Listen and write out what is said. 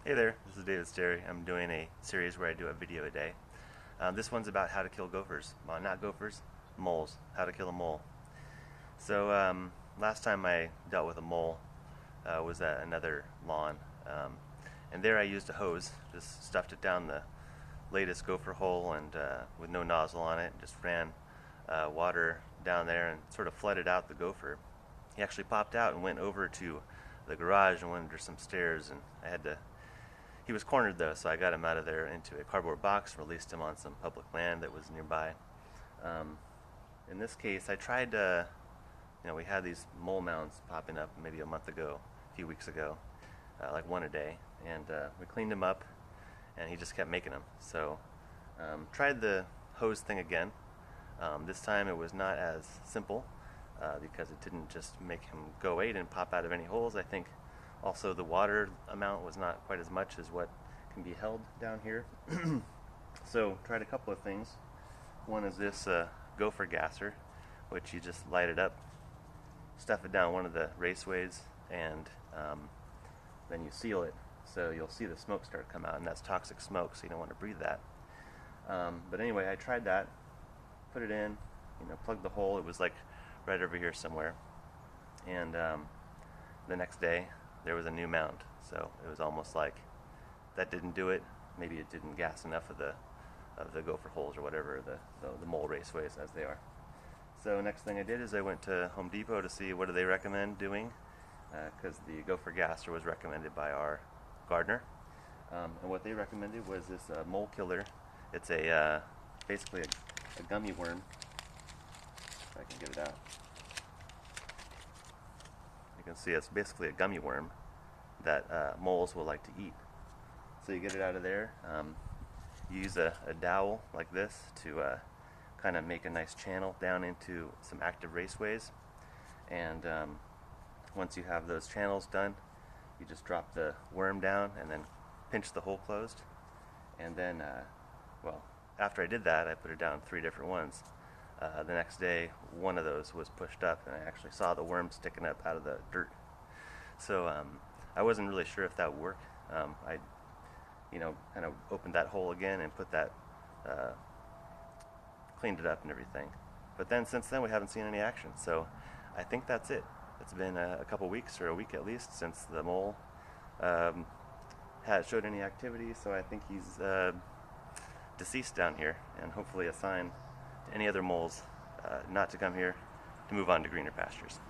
Hey there, this is David Sterry. I'm doing a series where I do a video a day. This one's about how to kill gophers. Well, not gophers, moles. How to kill a mole. So last time I dealt with a mole was at another lawn. And there I used a hose, just stuffed it down the latest gopher hole and with no nozzle on it, just ran water down there and sort of flooded out the gopher. He actually popped out and went over to the garage and went under some stairs, and he was cornered though, so I got him out of there into a cardboard box, released him on some public land that was nearby. Um, in this case, I tried to, we had these mole mounds popping up maybe a month ago, a few weeks ago, like one a day, and we cleaned him up, and he just kept making them. So tried the hose thing again. This time it was not as simple because it didn't just make him go away, didn't pop out of any holes. I think also the water amount was not quite as much as what can be held down here. So tried a couple of things. One is this gopher gasser, which you just light it up, stuff it down one of the raceways, and then you seal it, so you'll see the smoke start to come out, and that's toxic smoke, so you don't want to breathe that. But anyway, I tried that, put it in, plugged the hole. It was like right over here somewhere, and the next day there was a new mound, so it was almost like that didn't do it. Maybe it didn't gas enough of the gopher holes or whatever, the mole raceways as they are. So next thing I did is I went to Home Depot to see what do they recommend doing, because the gopher gasser was recommended by our gardener, and what they recommended was this mole killer. It's basically a gummy worm. If I can get it out. You can see it's basically a gummy worm that moles will like to eat. So you get it out of there. You use a dowel like this to kind of make a nice channel down into some active raceways. And once you have those channels done, you just drop the worm down and then pinch the hole closed. And then, after I did that, I put it down 3 different ones. The next day, one of those was pushed up, and I actually saw the worm sticking up out of the dirt. So I wasn't really sure if that would work. I, kind of opened that hole again and put that, cleaned it up and everything. But then since then, we haven't seen any action. So I think that's it. It's been a couple weeks, or a week at least, since the mole had showed any activity. So I think he's deceased down here, and hopefully a sign to any other moles not to come here, to move on to greener pastures.